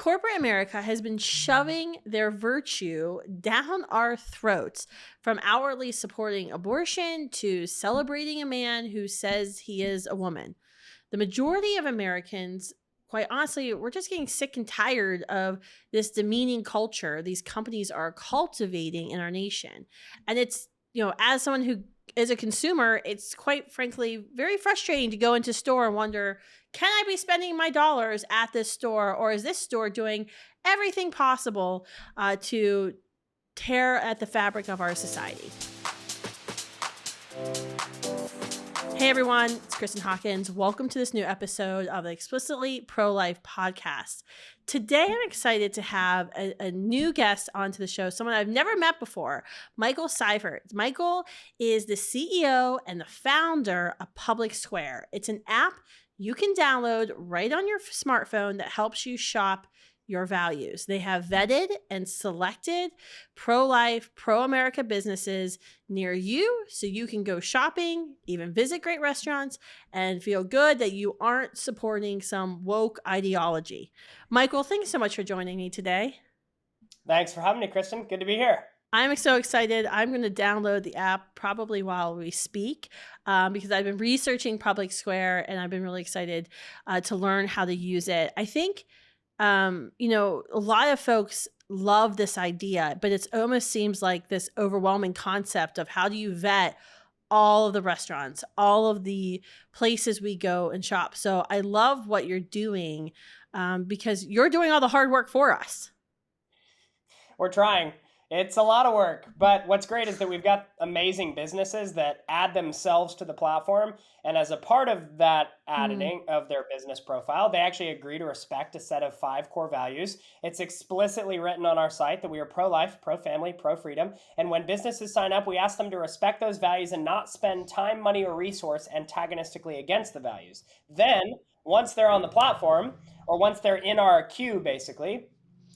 corporate America has been shoving their virtue down our throats, from outwardly supporting abortion to celebrating a man who says he is a woman. The majority of Americans, quite honestly, we're just getting sick and tired of this demeaning culture these companies are cultivating in our nation. And it's, as someone who is a consumer, it's quite frankly very frustrating to go into a store and wonder, can I be spending my dollars at this store, or is this store doing everything possible to tear at the fabric of our society? Hey everyone, it's Kristan Hawkins. Welcome to this new episode of the Explicitly Pro-Life podcast. Today I'm excited to have a new guest onto the show, someone I've never met before, Michael Seifert. Michael is the CEO and the founder of PublicSq. It's an app you can download right on your smartphone that helps you shop your values. They have vetted and selected pro-life, pro-America businesses near you so you can go shopping, even visit great restaurants, and feel good that you aren't supporting some woke ideology. Michael, thanks so much for joining me today. Thanks for having me, Kristan. Good to be here. I'm so excited. I'm going to download the app probably while we speak because I've been researching PublicSq and I've been really excited to learn how to use it. I think a lot of folks love this idea, but it almost seems like this overwhelming concept of how do you vet all of the restaurants, all of the places we go and shop. So I love what you're doing because you're doing all the hard work for us. We're trying. It's a lot of work, but what's great is that we've got amazing businesses that add themselves to the platform. And as a part of that editing of their business profile, they actually agree to respect a set of 5 core values. It's explicitly written on our site that we are pro-life, pro-family, pro-freedom. And when businesses sign up, we ask them to respect those values and not spend time, money, or resource antagonistically against the values. Then, once they're on the platform, or once they're in our queue, basically,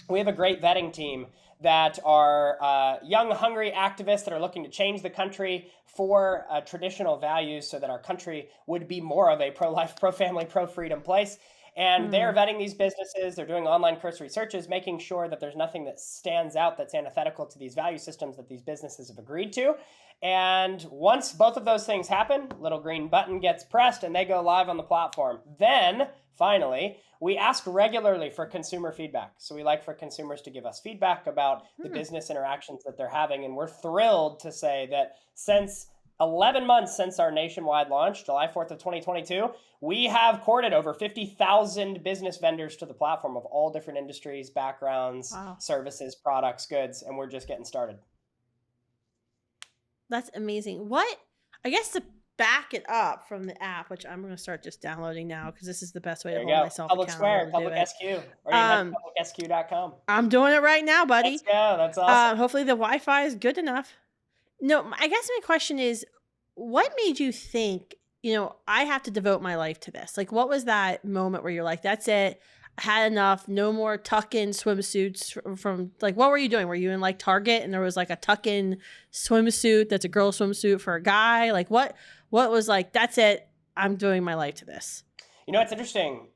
we have a great vetting team that are young, hungry activists that are looking to change the country for traditional values so that our country would be more of a pro-life, pro-family, pro-freedom place. And they're vetting these businesses. They're doing online cursory searches, making sure that there's nothing that stands out that's antithetical to these value systems that these businesses have agreed to. And once both of those things happen, little green button gets pressed and they go live on the platform. Then, finally, we ask regularly for consumer feedback. So we like for consumers to give us feedback about the business interactions that they're having. And we're thrilled to say that since 11 months since our nationwide launch, July 4th of 2022, we have courted over 50,000 business vendors to the platform of all different industries, backgrounds, services, products, goods, and we're just getting started. That's amazing. I guess to back it up from the app, which I'm going to start just downloading now because this is the best way to hold myself accountable. PublicSq, or even PublicSq.com. I'm doing it right now, buddy. Let's go. That's awesome. Hopefully the Wi-Fi is good enough. No, I guess my question is, what made you think, I have to devote my life to this? Like, what was that moment where you're like, that's it, I had enough, no more tuck-in swimsuits from like, what were you doing? Were you in like Target and there was like a tuck-in swimsuit that's a girl swimsuit for a guy? Like what was like, that's it, I'm doing my life to this? It's interesting.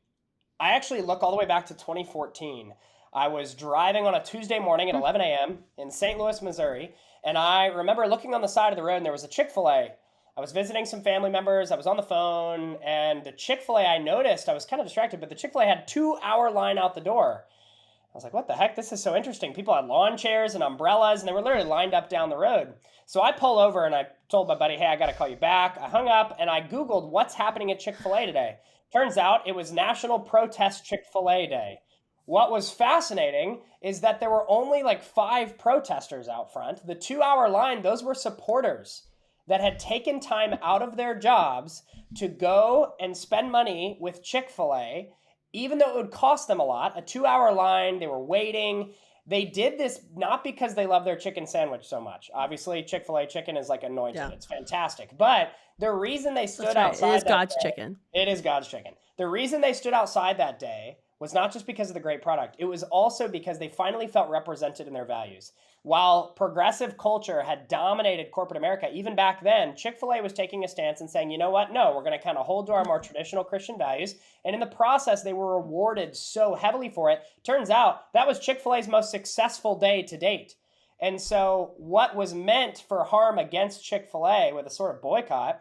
I actually look all the way back to 2014. I was driving on a Tuesday morning at 11 a.m. in St. Louis, Missouri. And I remember looking on the side of the road and there was a Chick-fil-A. I was visiting some family members. I was on the phone and the Chick-fil-A, I noticed, I was kind of distracted, but the Chick-fil-A had 2-hour line out the door. I was like, what the heck? This is so interesting. People had lawn chairs and umbrellas and they were literally lined up down the road. So I pull over and I told my buddy, hey, I got to call you back. I hung up and I Googled what's happening at Chick-fil-A today. Turns out it was National Protest Chick-fil-A Day. What was fascinating is that there were only like 5 protesters out front. The 2-hour line, those were supporters that had taken time out of their jobs to go and spend money with Chick-fil-A, even though it would cost them a lot. A 2-hour line, they were waiting. They did this not because they love their chicken sandwich so much. Obviously, Chick-fil-A chicken is like anointed. Yeah. It's fantastic. But the reason they stood outside it is God's chicken. It is God's chicken. The reason they stood outside that day was not just because of the great product. It was also because they finally felt represented in their values. While progressive culture had dominated corporate America, even back then, Chick-fil-A was taking a stance and saying, you know what? No, we're going to kind of hold to our more traditional Christian values. And in the process, they were rewarded so heavily for it. Turns out that was Chick-fil-A's most successful day to date. And so what was meant for harm against Chick-fil-A with a sort of boycott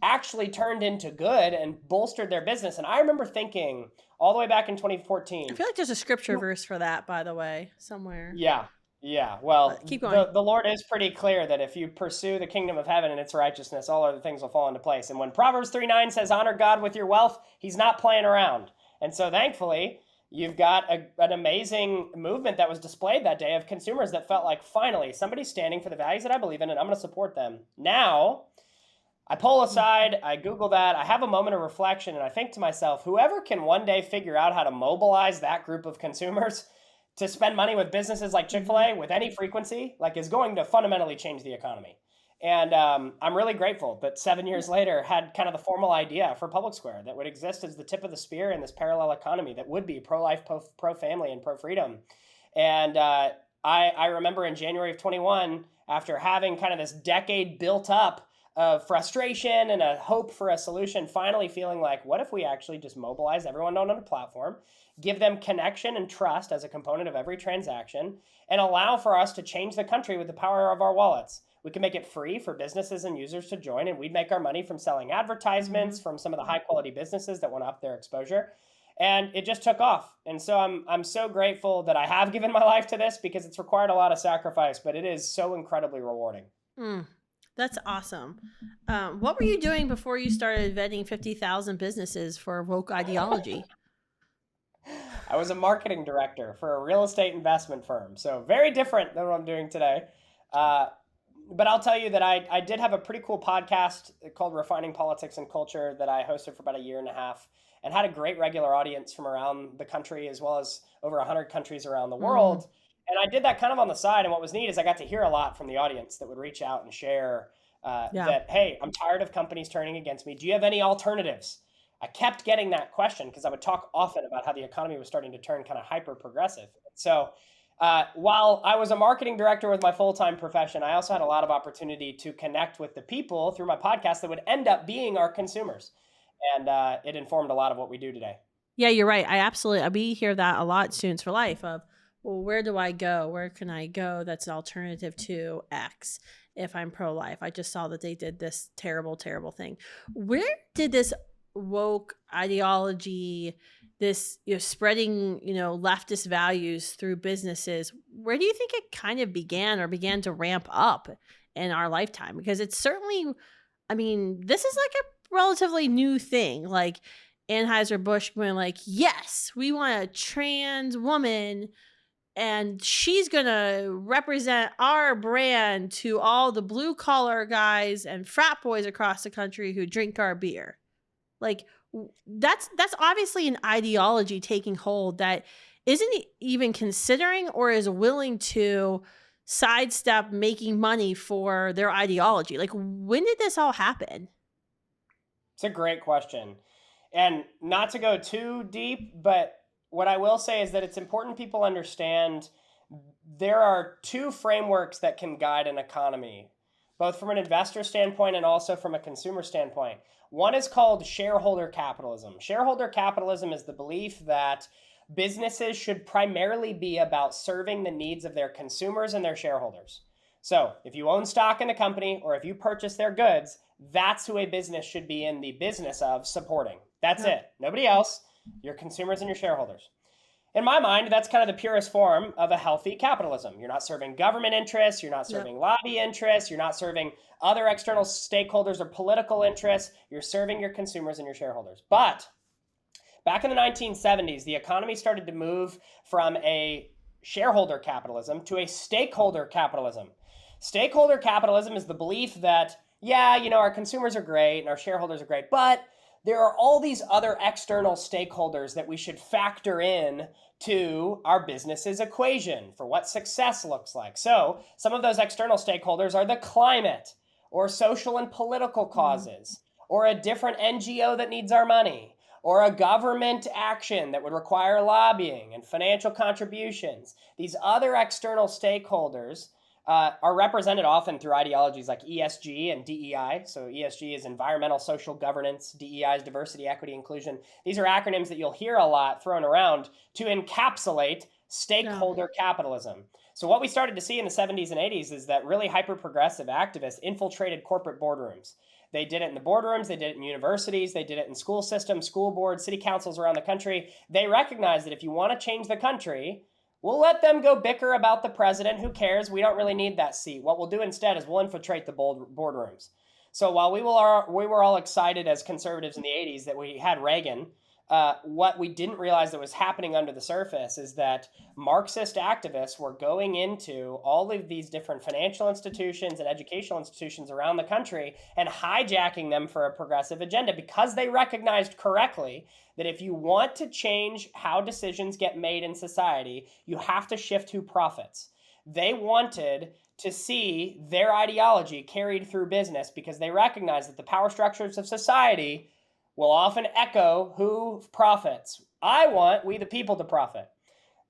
actually turned into good and bolstered their business. And I remember thinking all the way back in 2014. I feel like there's a scripture verse for that, by the way, somewhere. Yeah. Yeah. Well, keep going. The Lord is pretty clear that if you pursue the kingdom of heaven and its righteousness, all other things will fall into place. And when Proverbs 3:9 says, honor God with your wealth, he's not playing around. And so thankfully, you've got an amazing movement that was displayed that day of consumers that felt like, finally, somebody's standing for the values that I believe in, and I'm going to support them. Now, I pull aside, I Google that, I have a moment of reflection, and I think to myself, whoever can one day figure out how to mobilize that group of consumers to spend money with businesses like Chick-fil-A with any frequency, like, is going to fundamentally change the economy. And I'm really grateful that 7 years later had kind of the formal idea for PublicSq that would exist as the tip of the spear in this parallel economy that would be pro-life, pro-family, and pro-freedom. And I remember in January of 21, after having kind of this decade built up of frustration and a hope for a solution, finally feeling like, what if we actually just mobilize everyone on a platform, give them connection and trust as a component of every transaction, and allow for us to change the country with the power of our wallets. We can make it free for businesses and users to join, and we'd make our money from selling advertisements from some of the high quality businesses that want to up their exposure. And it just took off. And so I'm so grateful that I have given my life to this, because it's required a lot of sacrifice, but it is so incredibly rewarding. That's awesome. What were you doing before you started vetting 50,000 businesses for woke ideology? I was a marketing director for a real estate investment firm. So very different than what I'm doing today. But I'll tell you that I did have a pretty cool podcast called Refining Politics and Culture that I hosted for about a year and a half, and had a great regular audience from around the country, as well as over 100 countries around the world. And I did that kind of on the side. And what was neat is I got to hear a lot from the audience that would reach out and share that, hey, I'm tired of companies turning against me. Do you have any alternatives? I kept getting that question because I would talk often about how the economy was starting to turn kind of hyper progressive. So while I was a marketing director with my full-time profession, I also had a lot of opportunity to connect with the people through my podcast that would end up being our consumers. And it informed a lot of what we do today. Yeah, you're right. We hear that a lot, Students for Life, of, well, where do I go? Where can I go that's an alternative to X if I'm pro-life? I just saw that they did this terrible, terrible thing. Where did this woke ideology, this spreading leftist values through businesses, where do you think it kind of began to ramp up in our lifetime? Because it's certainly, this is like a relatively new thing. Like Anheuser-Busch going like, yes, we want a trans woman, and she's going to represent our brand to all the blue collar guys and frat boys across the country who drink our beer. Like, that's obviously an ideology taking hold that isn't even considering or is willing to sidestep making money for their ideology. Like, when did this all happen? It's a great question. And not to go too deep, but what I will say is that it's important people understand there are two frameworks that can guide an economy, both from an investor standpoint and also from a consumer standpoint. One is called shareholder capitalism. Shareholder capitalism is the belief that businesses should primarily be about serving the needs of their consumers and their shareholders. So if you own stock in a company or if you purchase their goods, that's who a business should be in the business of supporting. That's it. Nobody else. Your consumers and your shareholders. In my mind, that's kind of the purest form of a healthy capitalism. You're not serving government interests. You're not serving lobby interests. You're not serving other external stakeholders or political interests. You're serving your consumers and your shareholders. But back in the 1970s, the economy started to move from a shareholder capitalism to a stakeholder capitalism. Stakeholder capitalism is the belief that, our consumers are great and our shareholders are great, but there are all these other external stakeholders that we should factor in to our business's equation for what success looks like. So some of those external stakeholders are the climate or social and political causes or a different NGO that needs our money or a government action that would require lobbying and financial contributions, these other external stakeholders are represented often through ideologies like ESG and DEI. So ESG is environmental, social governance. DEI is diversity, equity, inclusion. These are acronyms that you'll hear a lot thrown around to encapsulate stakeholder capitalism. So what we started to see in the 70s and 80s is that really hyper-progressive activists infiltrated corporate boardrooms. They did it in the boardrooms, they did it in universities, they did it in school systems, school boards, city councils around the country. They recognized that if you want to change the country, we'll let them go bicker about the president. Who cares? We don't really need that seat. What we'll do instead is we'll infiltrate the boardrooms. So while we were all excited as conservatives in the 80s that we had Reagan, what we didn't realize that was happening under the surface is that Marxist activists were going into all of these different financial institutions and educational institutions around the country and hijacking them for a progressive agenda because they recognized correctly that if you want to change how decisions get made in society, you have to shift who profits. They wanted to see their ideology carried through business because they recognize that the power structures of society will often echo who profits. I want we the people to profit.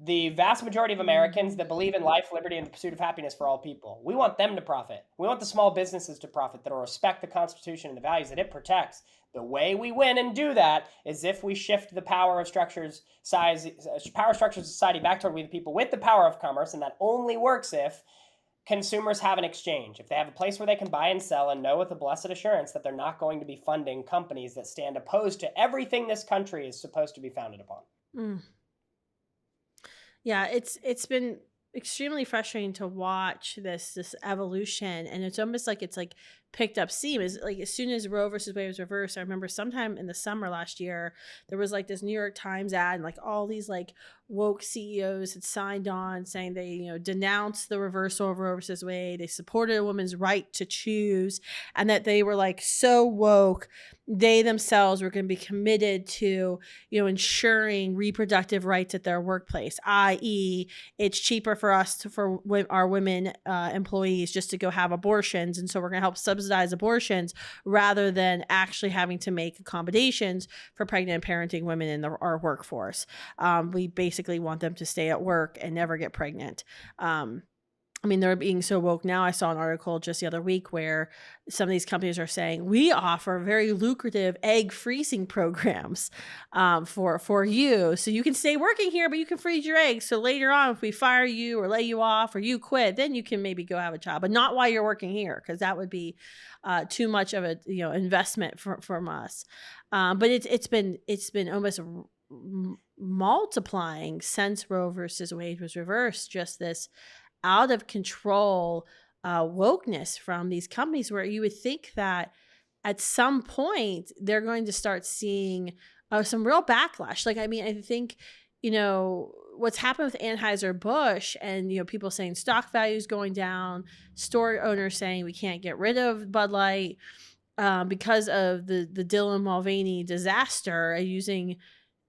The vast majority of Americans that believe in life, liberty, and the pursuit of happiness for all people, we want them to profit. We want the small businesses to profit that will respect the Constitution and the values that it protects. The way we win and do that is if we shift the power structures of society back toward we the people with the power of commerce, and that only works if consumers have an exchange. If they have a place where they can buy and sell and know with a blessed assurance that they're not going to be funding companies that stand opposed to everything this country is supposed to be founded upon. Yeah, it's been extremely frustrating to watch this evolution, and it's almost like it's like picked up steam. Is like as soon as Roe versus Wade was reversed, I remember sometime in the summer last year there was like this New York Times ad, and like all these like woke CEOs had signed on saying they denounced the reversal of Roe versus Wade, they supported a woman's right to choose, and that they were like so woke they themselves were going to be committed to ensuring reproductive rights at their workplace, i.e. it's cheaper for us for our women employees just to go have abortions, and so we're going to help subsidize abortions rather than actually having to make accommodations for pregnant and parenting women in our workforce. We basically want them to stay at work and never get pregnant. They're being so woke now. I saw an article just the other week where some of these companies are saying we offer very lucrative egg freezing programs for you. So you can stay working here, but you can freeze your eggs. So later on, if we fire you or lay you off or you quit, then you can maybe go have a child, but not while you're working here, because that would be too much of a investment from us. But it's been almost multiplying since Roe versus Wade was reversed, just this out of control wokeness from these companies, where you would think that at some point they're going to start seeing some real backlash. I think, what's happened with Anheuser-Busch and, people saying stock values going down, store owners saying we can't get rid of Bud Light because of the Della Mulvaney disaster, using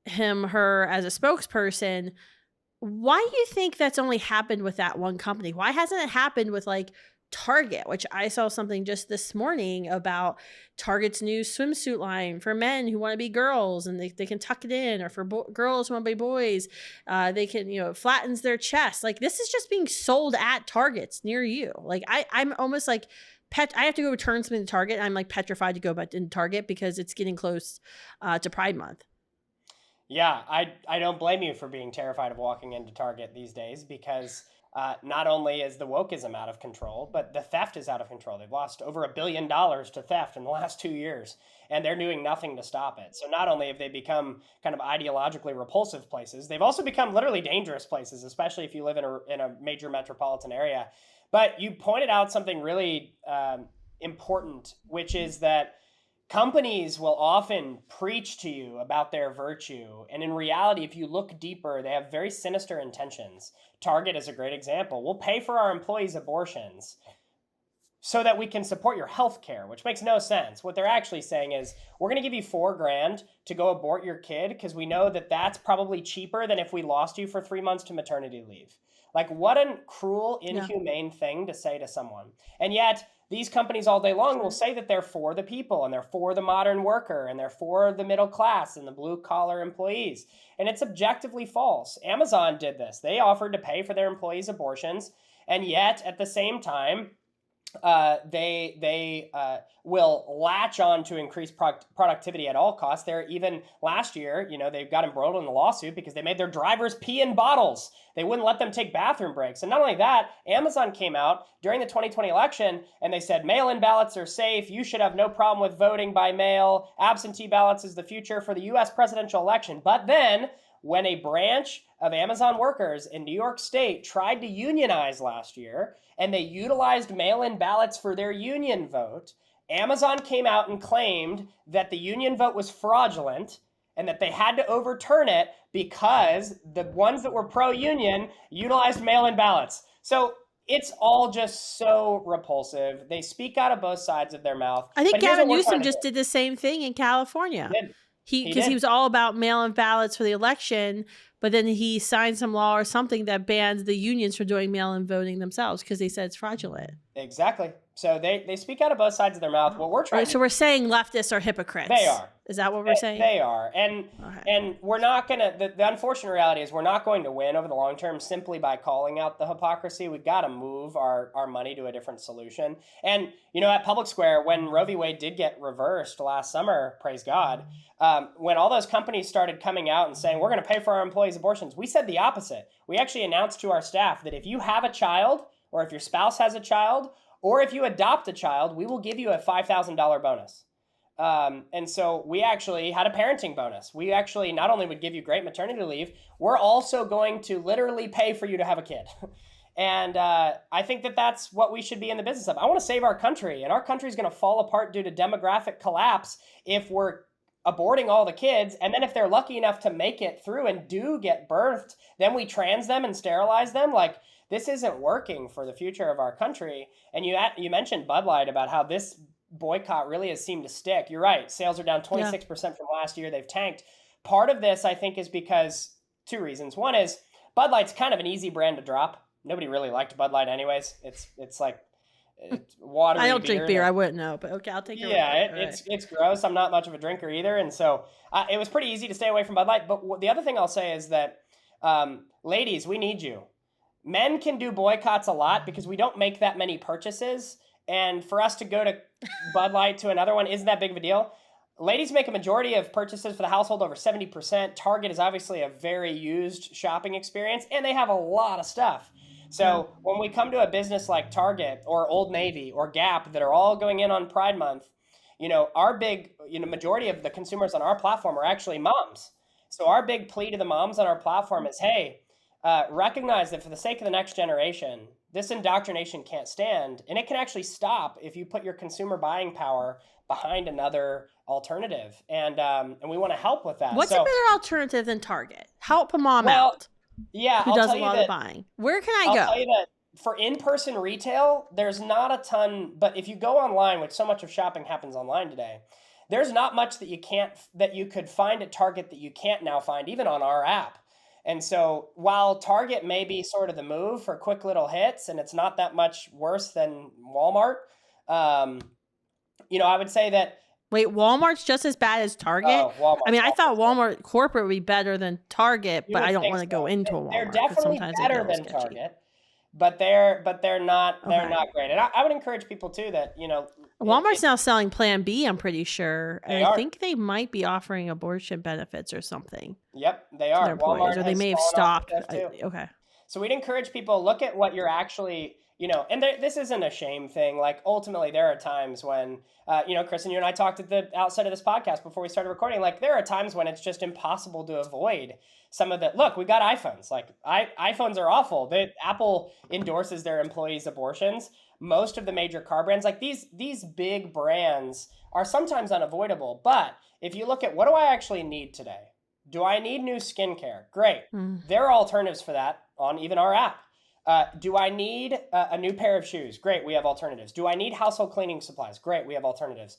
her as a spokesperson. Why do you think that's only happened with that one company? Why hasn't it happened with like Target, which I saw something just this morning about Target's new swimsuit line for men who want to be girls and they can tuck it in, or for girls who want to be boys, they can, flattens their chest. Like, this is just being sold at Targets near you. Like I'm almost like I have to go return something to Target. And I'm like petrified to go back in Target because it's getting close to Pride Month. Yeah, I don't blame you for being terrified of walking into Target these days, because not only is the wokeism out of control, but the theft is out of control. They've lost over $1 billion to theft in the last 2 years, and they're doing nothing to stop it. So not only have they become kind of ideologically repulsive places, they've also become literally dangerous places, especially if you live in a major metropolitan area. But you pointed out something really important, which is that companies will often preach to you about their virtue. And in reality, if you look deeper, they have very sinister intentions. Target is a great example. We'll pay for our employees' abortions so that we can support your health care, which makes no sense. What they're actually saying is, we're going to give you $4,000 to go abort your kid because we know that that's probably cheaper than if we lost you for 3 months to maternity leave. Like, what a cruel, inhumane thing to say to someone. And yet these companies all day long will say that they're for the people and they're for the modern worker and they're for the middle class and the blue collar employees. And it's objectively false. Amazon did this. They offered to pay for their employees' abortions. And yet at the same time, they will latch on to increase productivity at all costs. They're even last year, they got embroiled in a lawsuit because they made their drivers pee in bottles. They wouldn't let them take bathroom breaks. And not only that, Amazon came out during the 2020 election and they said mail-in ballots are safe. You should have no problem with voting by mail. Absentee ballots is the future for the US presidential election. But then when a branch of Amazon workers in New York State tried to unionize last year, and they utilized mail-in ballots for their union vote, Amazon came out and claimed that the union vote was fraudulent and that they had to overturn it because the ones that were pro-union utilized mail-in ballots. So it's all just so repulsive. They speak out of both sides of their mouth. I think Gavin Newsom just did the same thing in California. Because he was all about mail-in ballots for the election, but then he signed some law or something that bans the unions from doing mail-in voting themselves because they said it's fraudulent. Exactly. So they speak out of both sides of their mouth. What we're trying So we're saying leftists are hypocrites. They are. Is that what we're saying? They are. And we're not going to, the unfortunate reality is we're not going to win over the long term simply by calling out the hypocrisy. We've got to move our money to a different solution. And, at PublicSq, when Roe v. Wade did get reversed last summer, praise God, when all those companies started coming out and saying, we're going to pay for our employees' abortions, we said the opposite. We actually announced to our staff that if you have a child, or if your spouse has a child, or if you adopt a child, we will give you a $5,000 bonus. And so we actually had a parenting bonus. We actually not only would give you great maternity leave, we're also going to literally pay for you to have a kid. And I think that that's what we should be in the business of. I want to save our country, and our country is going to fall apart due to demographic collapse if we're aborting all the kids. And then if they're lucky enough to make it through and do get birthed, then we trans them and sterilize them. Like, this isn't working for the future of our country. And you mentioned Bud Light about how this boycott really has seemed to stick. You're right. Sales are down 26% from last year. They've tanked. Part of this, I think, is because two reasons. One is Bud Light's kind of an easy brand to drop. Nobody really liked Bud Light anyways. It's like water. I don't drink beer. I wouldn't know, but okay, I'll take your word. It's gross. I'm not much of a drinker either. And so it was pretty easy to stay away from Bud Light. But the other thing I'll say is that, ladies, we need you. Men can do boycotts a lot because we don't make that many purchases. And for us to go to Bud Light to another one isn't that big of a deal. Ladies make a majority of purchases for the household, over 70%. Target is obviously a very used shopping experience, and they have a lot of stuff. So when we come to a business like Target or Old Navy or Gap that are all going in on Pride Month, our big, majority of the consumers on our platform are actually moms. So our big plea to the moms on our platform is, hey, recognize that for the sake of the next generation, this indoctrination can't stand, and it can actually stop if you put your consumer buying power behind another alternative. And we want to help with that. What's a better alternative than Target? Help a mom out. Yeah, who does a lot of buying. Where can I go? I'll tell you that for in-person retail, there's not a ton, but if you go online, which so much of shopping happens online today, there's not much that you could find at Target that you can't now find even on our app. And so while Target may be sort of the move for quick little hits, and it's not that much worse than Walmart, I would say that. Wait, Walmart's just as bad as Target? Oh, Walmart. I mean, I thought Walmart corporate would be better than Target, but I don't want to go into a Walmart. They're definitely better than Target, but they're not not great. And I would encourage people too that Walmart's now selling Plan B, I'm pretty sure. And I think they might be offering abortion benefits or something. Yep, they are. Walmart, or they may have stopped. Okay. So we'd encourage people, look at what you're actually, and this isn't a shame thing. Like, ultimately, there are times when, Kristan, you and I talked at the outset of this podcast before we started recording. Like, there are times when it's just impossible to avoid some of the, look, we've got iPhones. Like, iPhones are awful. Apple endorses their employees' abortions. Most of the major car brands, like these big brands, are sometimes unavoidable. But if you look at, what do I actually need today? Do I need new skincare? Great. There are alternatives for that on even our app. Do I need a new pair of shoes? Great, we have alternatives. Do I need household cleaning supplies? Great, we have alternatives.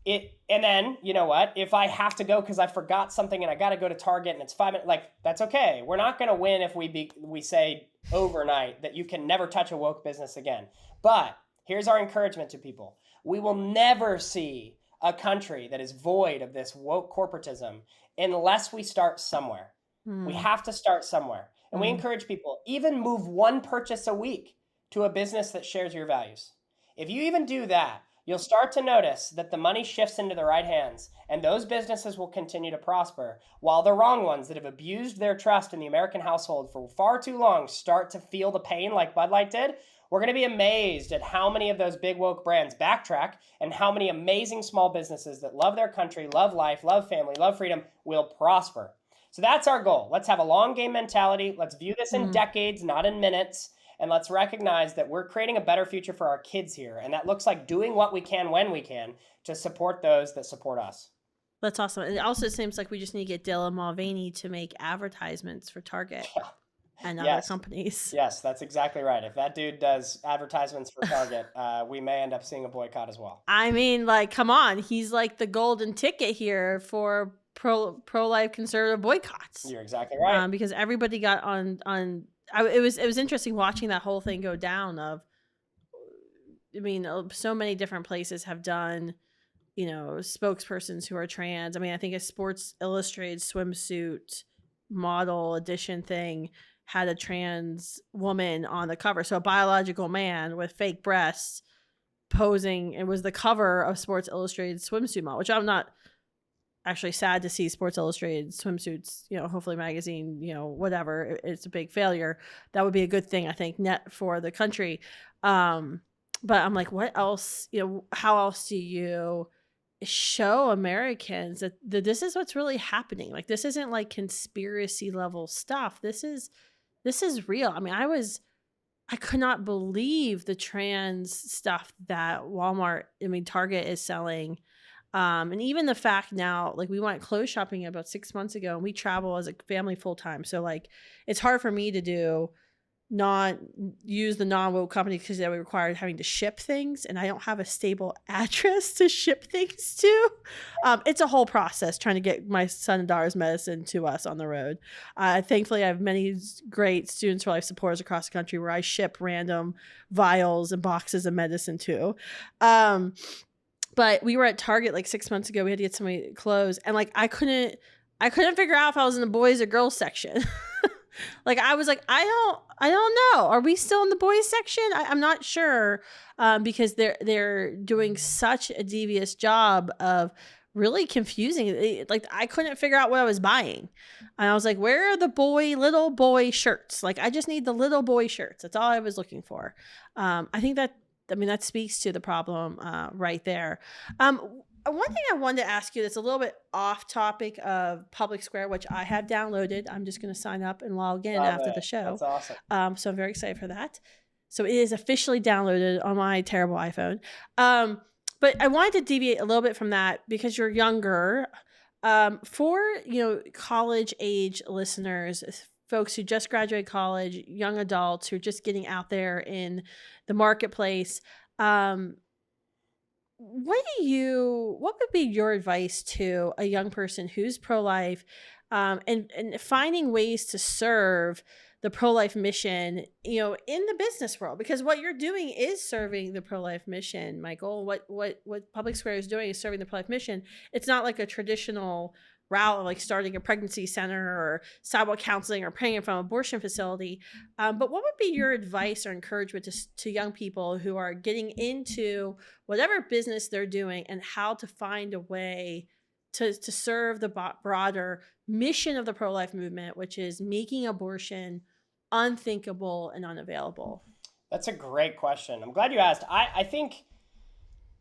And then, you know what? If I have to go because I forgot something and I got to go to Target and it's 5 minutes, like, that's okay. We're not going to win if we say overnight that you can never touch a woke business again. But here's our encouragement to people. We will never see a country that is void of this woke corporatism unless we start somewhere. We have to start somewhere. And we encourage people, even move one purchase a week to a business that shares your values. If you even do that, you'll start to notice that the money shifts into the right hands, and those businesses will continue to prosper, while the wrong ones that have abused their trust in the American household for far too long start to feel the pain like Bud Light did. We're going to be amazed at how many of those big woke brands backtrack and how many amazing small businesses that love their country, love life, love family, love freedom will prosper. So that's our goal. Let's have a long game mentality. Let's view this in decades, not in minutes. And let's recognize that we're creating a better future for our kids here. And that looks like doing what we can when we can to support those that support us. That's awesome. And it also seems like we just need to get Della and Mulvaney to make advertisements for Target and other companies. Yes, that's exactly right. If that dude does advertisements for Target, we may end up seeing a boycott as well. I mean, like, come on. He's like the golden ticket here for pro-life conservative boycotts. You're exactly right. Because everybody got on it was interesting watching that whole thing go down. I mean, so many different places have done, spokespersons who are trans. I mean, I think a Sports Illustrated swimsuit model edition thing had a trans woman on the cover. So a biological man with fake breasts posing. It was the cover of Sports Illustrated swimsuit model, which I'm not actually sad to see Sports Illustrated swimsuits, hopefully magazine, whatever, it's a big failure. That would be a good thing, I think, net for the country. But I'm like, what else, how else do you show Americans that this is what's really happening? Like, this isn't like conspiracy level stuff. This is real. I mean, I could not believe the trans stuff that Target is selling. And even the fact now, like, we went clothes shopping about 6 months ago and we travel as a family full time. So like, it's hard for me to not use the non-woke company because they required having to ship things. And I don't have a stable address to ship things to. It's a whole process trying to get my son and daughter's medicine to us on the road. Thankfully, I have many great Students for Life supporters across the country where I ship random vials and boxes of medicine to. But we were at Target like 6 months ago. We had to get somebody clothes, and like I couldn't figure out if I was in the boys or girls section. Like, I was like, I don't know. Are we still in the boys section? I'm not sure, because they're doing such a devious job of really confusing it. Like, I couldn't figure out what I was buying, and I was like, where are the little boy shirts? Like, I just need the little boy shirts. That's all I was looking for. I think that speaks to the problem right there. One thing I wanted to ask you that's a little bit off topic of PublicSq, which I have downloaded. I'm just going to sign up and log in after the show. That's awesome. So I'm very excited for that. So it is officially downloaded on my terrible iPhone. But I wanted to deviate a little bit from that because you're younger. For college age listeners, folks who just graduated college, young adults who are just getting out there in the marketplace, what would be your advice to a young person who's pro-life, and finding ways to serve the pro-life mission, in the business world? Because what you're doing is serving the pro-life mission, Michael. What PublicSq is doing is serving the pro-life mission. It's not like a traditional route of like starting a pregnancy center or sidewalk counseling or praying from an abortion facility. But what would be your advice or encouragement to young people who are getting into whatever business they're doing and how to find a way to serve the broader mission of the pro-life movement, which is making abortion unthinkable and unavailable? That's a great question. I'm glad you asked. I think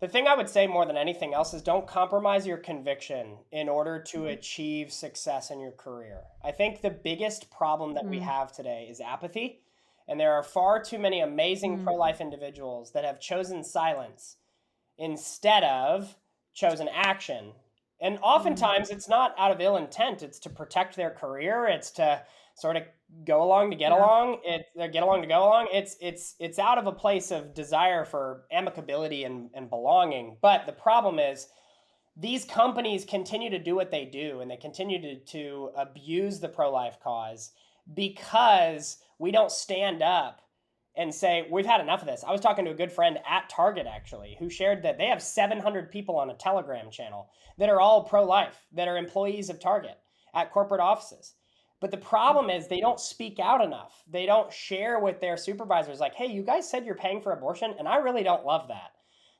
the thing I would say more than anything else is don't compromise your conviction in order to achieve success in your career. I think the biggest problem that we have today is apathy. And there are far too many amazing pro-life individuals that have chosen silence instead of chosen action. And oftentimes it's not out of ill intent. It's to protect their career. It's to sort of go along to get Yeah. along. Get along to go along. It's out of a place of desire for amicability and belonging. But the problem is these companies continue to do what they do, and they continue to abuse the pro-life cause because we don't stand up and say, we've had enough of this. I was talking to a good friend at Target, actually, who shared that they have 700 people on a Telegram channel that are all pro-life, that are employees of Target at corporate offices. But the problem is they don't speak out enough. They don't share with their supervisors like, hey, you guys said you're paying for abortion, and I really don't love that.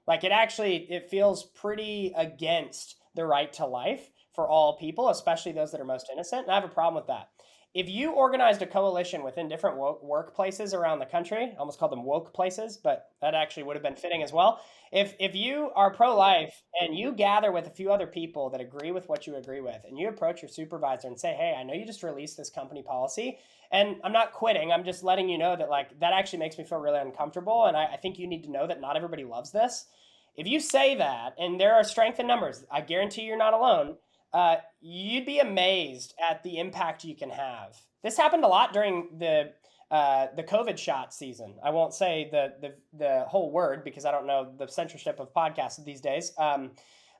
Like it feels pretty against the right to life for all people, especially those that are most innocent. And I have a problem with that. If you organized a coalition within different workplaces around the country, I almost called them woke places, but that actually would have been fitting as well. If you are pro-life and you gather with a few other people that agree with what you agree with, and you approach your supervisor and say, hey, I know you just released this company policy, and I'm not quitting. I'm just letting you know that that actually makes me feel really uncomfortable. And I think you need to know that not everybody loves this. If you say that, and there are strength in numbers, I guarantee you're not alone. You'd be amazed at the impact you can have. This happened a lot during the COVID shot season. I won't say the whole word because I don't know the censorship of podcasts these days.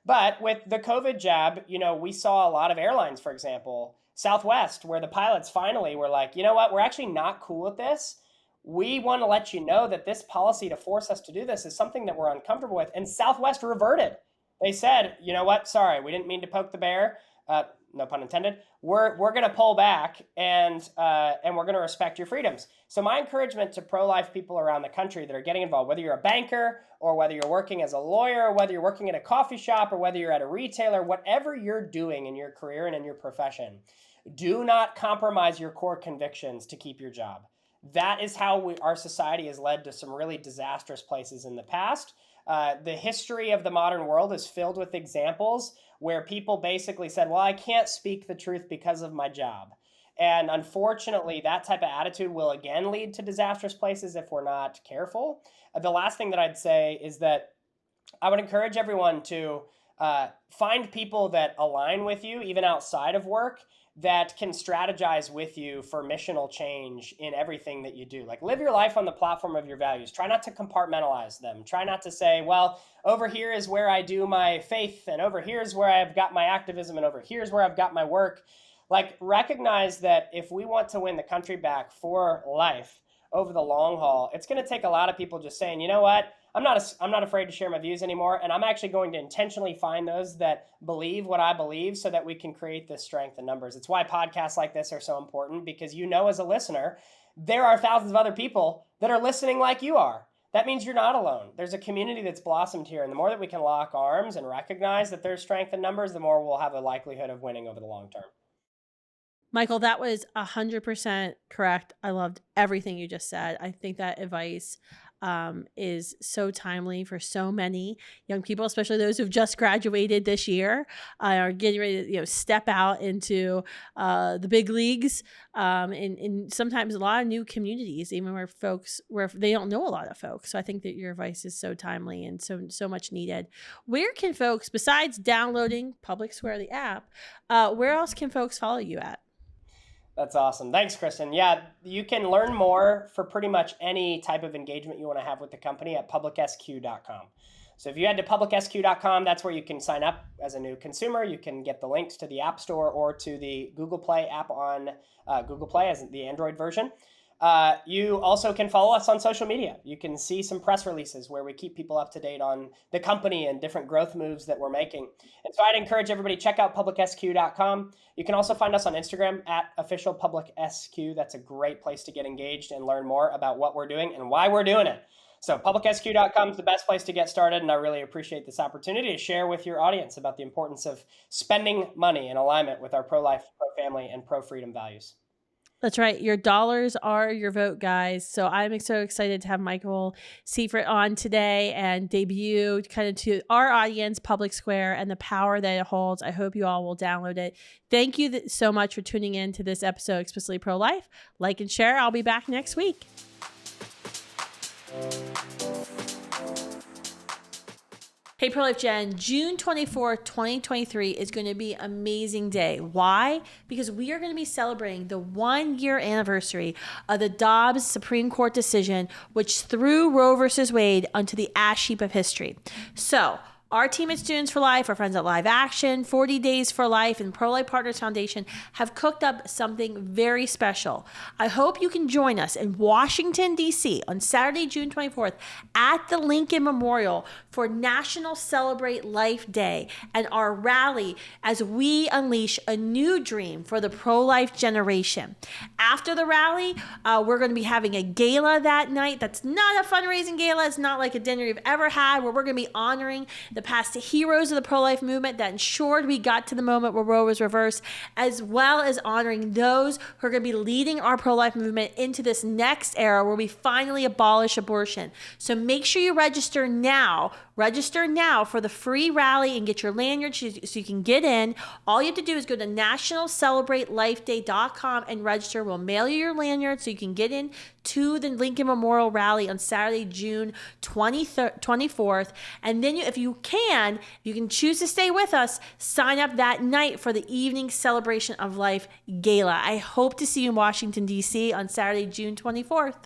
But with the COVID jab, we saw a lot of airlines, for example, Southwest, where the pilots finally were like, you know what, we're actually not cool with this. We want to let you know that this policy to force us to do this is something that we're uncomfortable with. And Southwest reverted. They said, you know what? Sorry, we didn't mean to poke the bear. No pun intended. We're going to pull back and we're going to respect your freedoms. So my encouragement to pro-life people around the country that are getting involved, whether you're a banker or whether you're working as a lawyer, or whether you're working at a coffee shop or whether you're at a retailer, whatever you're doing in your career and in your profession, do not compromise your core convictions to keep your job. That is how our society has led to some really disastrous places in the past. The history of the modern world is filled with examples where people basically said, well, I can't speak the truth because of my job. And unfortunately, that type of attitude will again lead to disastrous places if we're not careful. The last thing that I'd say is that I would encourage everyone to find people that align with you, even outside of work, that can strategize with you for missional change in everything that you do. Like, live your life on the platform of your values. Try not to compartmentalize them. Try not to say, well, over here is where I do my faith, and over here is where I've got my activism, and over here is where I've got my work. Like, recognize that if we want to win the country back for life over the long haul, it's going to take a lot of people just saying, you know what? I'm not afraid to share my views anymore, and I'm actually going to intentionally find those that believe what I believe so that we can create this strength in numbers. It's why podcasts like this are so important, because as a listener, there are thousands of other people that are listening like you are. That means you're not alone. There's a community that's blossomed here, and the more that we can lock arms and recognize that there's strength in numbers, the more we'll have a likelihood of winning over the long term. Michael, that was 100% correct. I loved everything you just said. I think that advice is so timely for so many young people, especially those who've just graduated this year, are getting ready to step out into the big leagues, and sometimes a lot of new communities, even where they don't know a lot of folks. So I think that your advice is so timely and so much needed. Where can folks, besides downloading PublicSq, the app, where else can folks follow you at? That's awesome. Thanks, Kristan. Yeah, you can learn more for pretty much any type of engagement you want to have with the company at PublicSq.com. So if you head to PublicSq.com, that's where you can sign up as a new consumer. You can get the links to the App Store or to the Google Play app on Google Play as the Android version. You also can follow us on social media. You can see some press releases where we keep people up to date on the company and different growth moves that we're making. And so I'd encourage everybody, check out PublicSq.com. You can also find us on Instagram at @officialpublicsq. That's a great place to get engaged and learn more about what we're doing and why we're doing it. So PublicSq.com is the best place to get started, and I really appreciate this opportunity to share with your audience about the importance of spending money in alignment with our pro-life, pro-family, and pro-freedom values. That's right. Your dollars are your vote, guys. So I'm so excited to have Michael Seifert on today and debut kind of to our audience, PublicSq, and the power that it holds. I hope you all will download it. Thank you so much for tuning in to this episode of Explicitly Pro-Life. Like and share. I'll be back next week. Hey, Pro-Life Gen, June 24th, 2023 is going to be an amazing day. Why? Because we are going to be celebrating the 1-year anniversary of the Dobbs Supreme Court decision, which threw Roe versus Wade onto the ash heap of history. So, our team at Students for Life, our friends at Live Action, 40 Days for Life, and Pro-Life Partners Foundation have cooked up something very special. I hope you can join us in Washington, D.C. on Saturday, June 24th at the Lincoln Memorial for National Celebrate Life Day and our rally as we unleash a new dream for the pro-life generation. After the rally, we're going to be having a gala that night. That's not a fundraising gala. It's not like a dinner you've ever had, where we're going to be honoring the past heroes of the pro-life movement that ensured we got to the moment where Roe was reversed, as well as honoring those who are going to be leading our pro-life movement into this next era where we finally abolish abortion. So make sure you register now. Register now for the free rally and get your lanyard so you can get in. All you have to do is go to nationalcelebratelifeday.com and register. We'll mail you your lanyard so you can get in to the Lincoln Memorial Rally on Saturday, June 24th. And then if you can choose to stay with us, sign up that night for the evening Celebration of Life Gala. I hope to see you in Washington, D.C. on Saturday, June 24th.